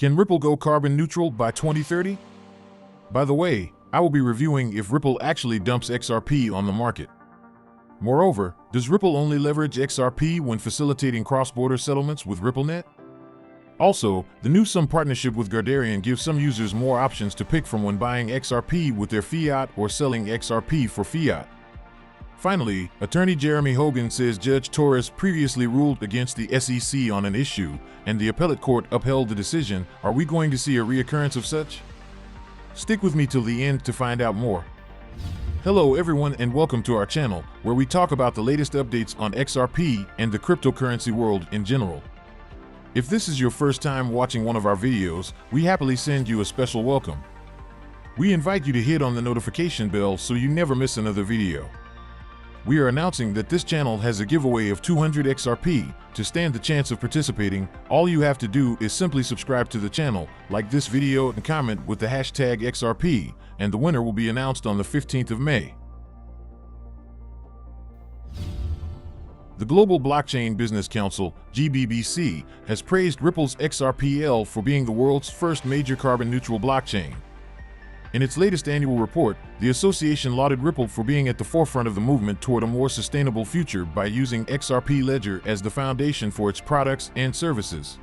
Can Ripple go carbon neutral by 2030? By the way, I will be reviewing if Ripple actually dumps XRP on the market. Moreover, does Ripple only leverage XRP when facilitating cross-border settlements with RippleNet? Also, the new Xumm partnership with Guardarian gives some users more options to pick from when buying XRP with their fiat or selling XRP for fiat. Finally, attorney Jeremy Hogan says Judge TORRES previously ruled against the SEC on an issue, and the appellate court upheld the decision. Are we going to see a reoccurrence of such? Stick with me till the end to find out more. Hello everyone and welcome to our channel, where we talk about the latest updates on XRP and the cryptocurrency world in general. If this is your first time watching one of our videos, we happily send you a special welcome. We invite you to hit on the notification bell so you never miss another video. We are announcing that this channel has a giveaway of 200 XRP. To stand the chance of participating, all you have to do is simply subscribe to the channel, like this video and comment with the hashtag XRP, and the winner will be announced on the 15th of May. The Global Blockchain Business Council, GBBC, has praised Ripple's XRPL for being the world's first major carbon-neutral blockchain. In its latest annual report, the association lauded Ripple for being at the forefront of the movement toward a more sustainable future by using XRP Ledger as the foundation for its products and services.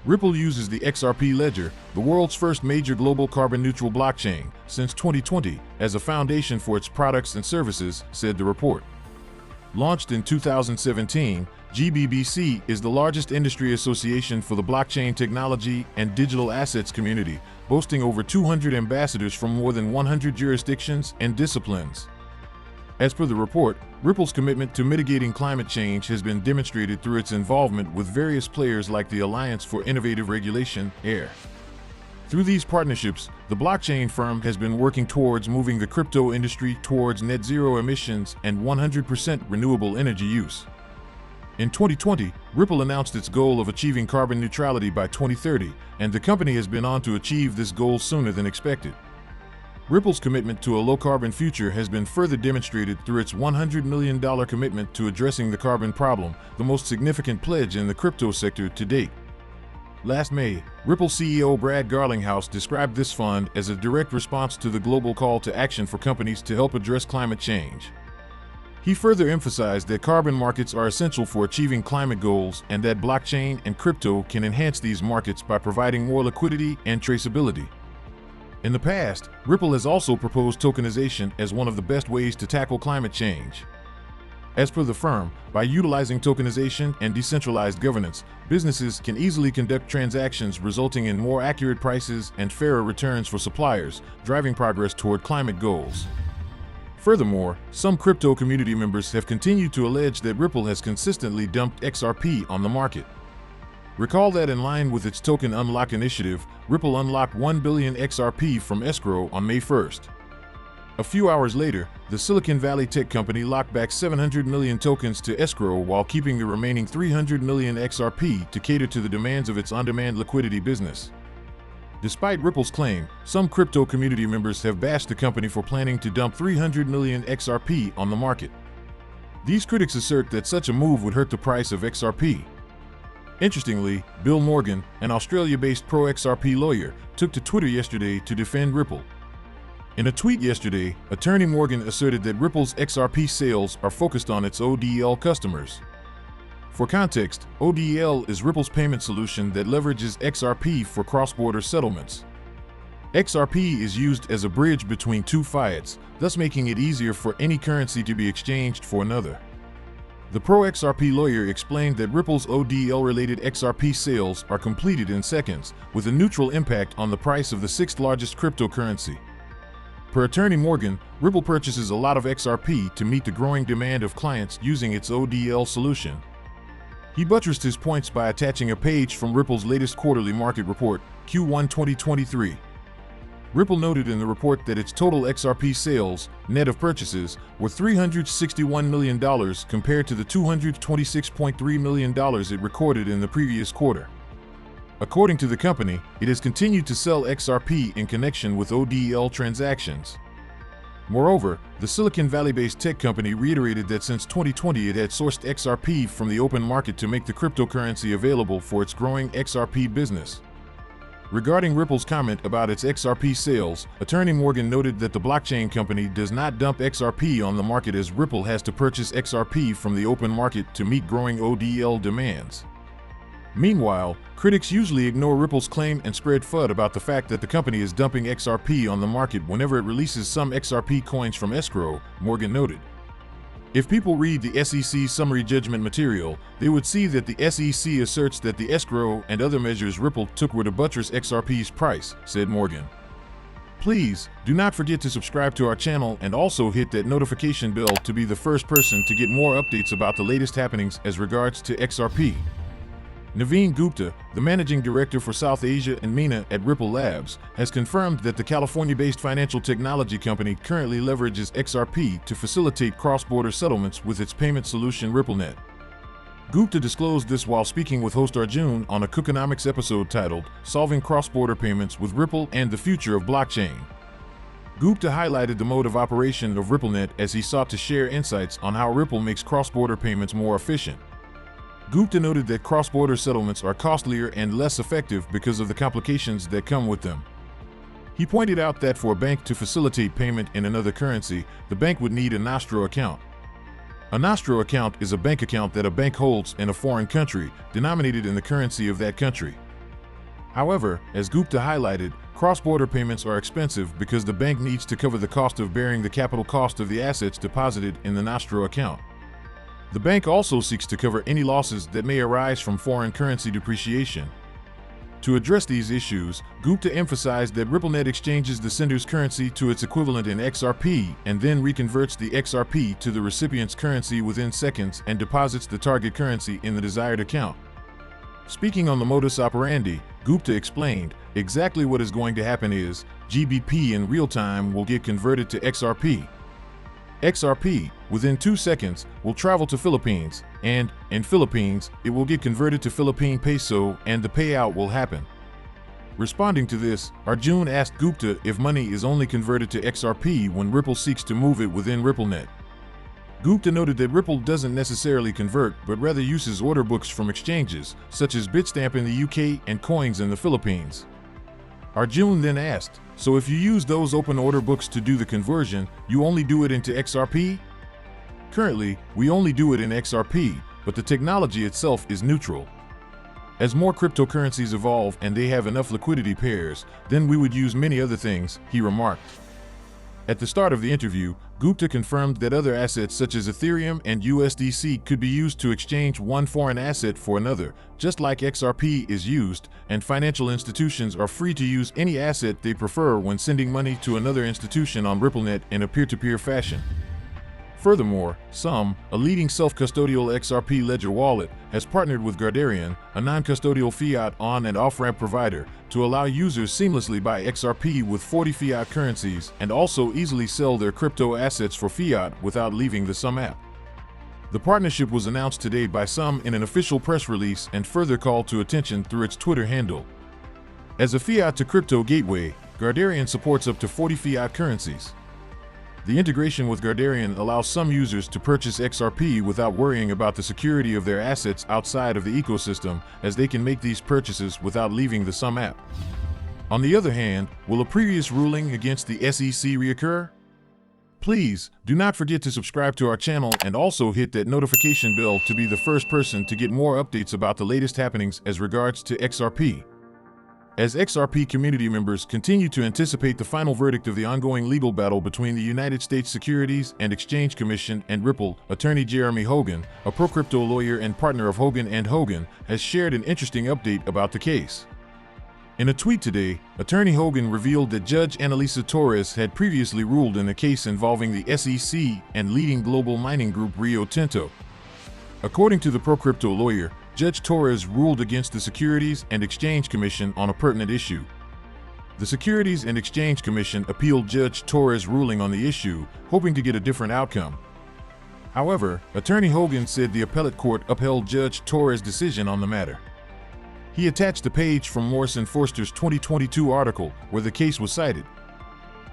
Ripple uses the XRP Ledger, the world's first major global carbon-neutral blockchain, since 2020, as a foundation for its products and services, said the report. Launched in 2017, GBBC is the largest industry association for the blockchain technology and digital assets community, boasting over 200 ambassadors from more than 100 jurisdictions and disciplines. As per the report, Ripple's commitment to mitigating climate change has been demonstrated through its involvement with various players like the Alliance for Innovative Regulation, AIR. Through these partnerships, the blockchain firm has been working towards moving the crypto industry towards net zero emissions and 100% renewable energy use. In 2020, Ripple announced its goal of achieving carbon neutrality by 2030, and the company has been on to achieve this goal sooner than expected. Ripple's commitment to a low-carbon future has been further demonstrated through its $100 million commitment to addressing the carbon problem, the most significant pledge in the crypto sector to date. Last May, Ripple CEO Brad Garlinghouse described this fund as a direct response to the global call to action for companies to help address climate change. He further emphasized that carbon markets are essential for achieving climate goals and that blockchain and crypto can enhance these markets by providing more liquidity and traceability. In the past, Ripple has also proposed tokenization as one of the best ways to tackle climate change. As per the firm, by utilizing tokenization and decentralized governance, businesses can easily conduct transactions resulting in more accurate prices and fairer returns for suppliers, driving progress toward climate goals. Furthermore, some crypto community members have continued to allege that Ripple has consistently dumped XRP on the market. Recall that in line with its token unlock initiative, Ripple unlocked 1 billion XRP from escrow on May 1st. A few hours later, the Silicon Valley tech company locked back 700 million tokens to escrow while keeping the remaining 300 million XRP to cater to the demands of its on-demand liquidity business. Despite Ripple's claim, some crypto community members have bashed the company for planning to dump 300 million XRP on the market. These critics assert that such a move would hurt the price of XRP. Interestingly, Bill Morgan, an Australia-based pro-XRP lawyer, took to Twitter yesterday to defend Ripple. In a tweet yesterday, attorney Morgan asserted that Ripple's XRP sales are focused on its ODL customers. For context, ODL is Ripple's payment solution that leverages XRP for cross-border settlements. XRP is used as a bridge between two fiats, thus making it easier for any currency to be exchanged for another. The pro-XRP lawyer explained that Ripple's ODL-related XRP sales are completed in seconds, with a neutral impact on the price of the sixth largest cryptocurrency. Per attorney Morgan, Ripple purchases a lot of XRP to meet the growing demand of clients using its ODL solution. He buttressed his points by attaching a page from Ripple's latest quarterly market report, Q1 2023. Ripple noted in the report that its total XRP sales, net of purchases, were $361 million compared to the $226.3 million it recorded in the previous quarter. According to the company, it has continued to sell XRP in connection with ODL transactions. Moreover, the Silicon Valley-based tech company reiterated that since 2020 it had sourced XRP from the open market to make the cryptocurrency available for its growing XRP business. Regarding Ripple's comment about its XRP sales, attorney Morgan noted that the blockchain company does not dump XRP on the market as Ripple has to purchase XRP from the open market to meet growing ODL demands. Meanwhile, critics usually ignore Ripple's claim and spread FUD about the fact that the company is dumping XRP on the market whenever it releases some XRP coins from escrow, Morgan noted. If people read the SEC summary judgment material, they would see that the SEC asserts that the escrow and other measures Ripple took were to buttress XRP's price, said Morgan. Please, do not forget to subscribe to our channel and also hit that notification bell to be the first person to get more updates about the latest happenings as regards to XRP. Navin Gupta, the managing director for South Asia and MENA at Ripple Labs, has confirmed that the California-based financial technology company currently leverages XRP to facilitate cross-border settlements with its payment solution RippleNet. Gupta disclosed this while speaking with host Xumn on a Cookonomics episode titled Solving Cross-Border Payments with Ripple and the Future of Blockchain. Gupta highlighted the mode of operation of RippleNet as he sought to share insights on how Ripple makes cross-border payments more efficient. Gupta noted that cross-border settlements are costlier and less effective because of the complications that come with them. He pointed out that for a bank to facilitate payment in another currency, the bank would need a nostro account. A nostro account is a bank account that a bank holds in a foreign country, denominated in the currency of that country. However, as Gupta highlighted, cross-border payments are expensive because the bank needs to cover the cost of bearing the capital cost of the assets deposited in the nostro account. The bank also seeks to cover any losses that may arise from foreign currency depreciation. To address these issues, Gupta emphasized that RippleNet exchanges the sender's currency to its equivalent in XRP and then reconverts the XRP to the recipient's currency within seconds and deposits the target currency in the desired account. Speaking on the modus operandi, Gupta explained, exactly what is going to happen is, GBP in real time will get converted to XRP. XRP, within 2 seconds, will travel to Philippines, and, in Philippines, it will get converted to Philippine peso and the payout will happen. Responding to this, Xumn asked Gupta if money is only converted to XRP when Ripple seeks to move it within RippleNet. Gupta noted that Ripple doesn't necessarily convert but rather uses order books from exchanges, such as Bitstamp in the UK and Coins in the Philippines. Xumn then asked, so if you use those open order books to do the conversion, you only do it into XRP? Currently, we only do it in XRP, but the technology itself is neutral. As more cryptocurrencies evolve and they have enough liquidity pairs, then we would use many other things, he remarked. At the start of the interview, Gupta confirmed that other assets such as Ethereum and USDC could be used to exchange one foreign asset for another, just like XRP is used, and financial institutions are free to use any asset they prefer when sending money to another institution on RippleNet in a peer-to-peer fashion. Furthermore, Xumm, a leading self-custodial XRP Ledger wallet, has partnered with Guardarian, a non-custodial fiat on- and off-ramp provider, to allow users seamlessly buy XRP with 40 fiat currencies and also easily sell their crypto assets for fiat without leaving the Xumm app. The partnership was announced today by Xumm in an official press release and further called to attention through its Twitter handle. As a fiat-to-crypto gateway, Guardarian supports up to 40 fiat currencies. The integration with Guardarian allows some users to purchase XRP without worrying about the security of their assets outside of the ecosystem, as they can make these purchases without leaving the Xumm app. On the other hand, will a previous ruling against the SEC reoccur? Please, do not forget to subscribe to our channel and also hit that notification bell to be the first person to get more updates about the latest happenings as regards to XRP. As XRP community members continue to anticipate the final verdict of the ongoing legal battle between the United States Securities and Exchange Commission and Ripple, attorney Jeremy Hogan, a pro-crypto lawyer and partner of Hogan & Hogan, has shared an interesting update about the case. In a tweet today, attorney Hogan revealed that Judge Annalisa Torres had previously ruled in a case involving the SEC and leading global mining group Rio Tinto. According to the pro-crypto lawyer, Judge Torres ruled against the Securities and Exchange Commission on a pertinent issue. The Securities and Exchange Commission appealed Judge Torres' ruling on the issue, hoping to get a different outcome. However, attorney Hogan said the appellate court upheld Judge Torres' decision on the matter. He attached a page from Morrison Foerster's 2022 article where the case was cited.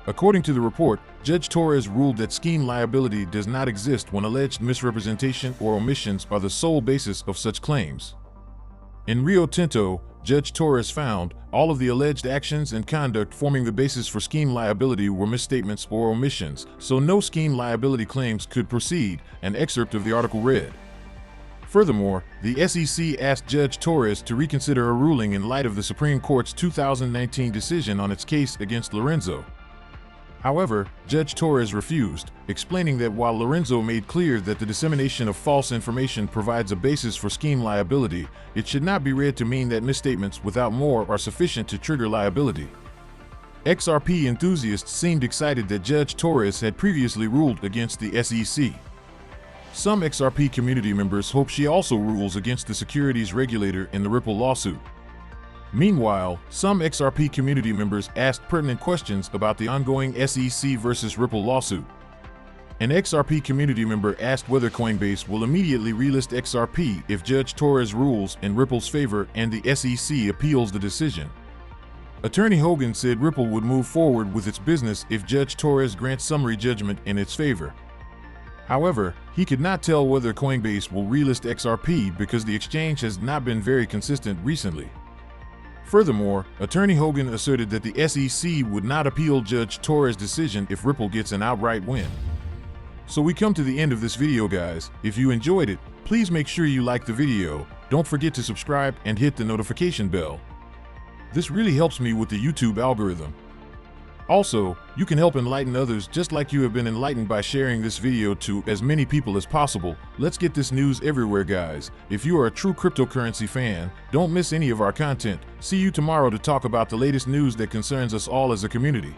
According to the report, Judge Torres ruled that scheme liability does not exist when alleged misrepresentation or omissions are the sole basis of such claims. In Rio Tinto, Judge TORRES found all of the alleged actions and conduct forming the basis for scheme liability were misstatements or omissions, so no scheme liability claims could proceed, an excerpt of the article read. Furthermore, the SEC asked Judge TORRES to reconsider a ruling in light of the Supreme Court's 2019 decision on its case against Lorenzo. However, Judge TORRES refused, explaining that while Lorenzo made clear that the dissemination of false information provides a basis for scheme liability, it should not be read to mean that misstatements without more are sufficient to trigger liability. XRP enthusiasts seemed excited that Judge TORRES had previously ruled against the SEC. Some XRP community members hope she also rules against the securities regulator in the Ripple lawsuit. Meanwhile, some XRP community members asked pertinent questions about the ongoing SEC versus Ripple lawsuit. An XRP community member asked whether Coinbase will immediately relist XRP if Judge TORRES rules in Ripple's favor and the SEC appeals the decision. Attorney Hogan said Ripple would move forward with its business if Judge TORRES grants summary judgment in its favor. However, he could not tell whether Coinbase will relist XRP because the exchange has not been very consistent recently. Furthermore, Attorney Hogan asserted that the SEC would not appeal Judge TORRES' decision if Ripple gets an outright win. So we come to the end of this video, guys. If you enjoyed it, please make sure you like the video, don't forget to subscribe and hit the notification bell. This really helps me with the YouTube algorithm. Also, you can help enlighten others just like you have been enlightened by sharing this video to as many people as possible. Let's get this news everywhere, guys. If you are a true cryptocurrency fan, don't miss any of our content. See you tomorrow to talk about the latest news that concerns us all as a community.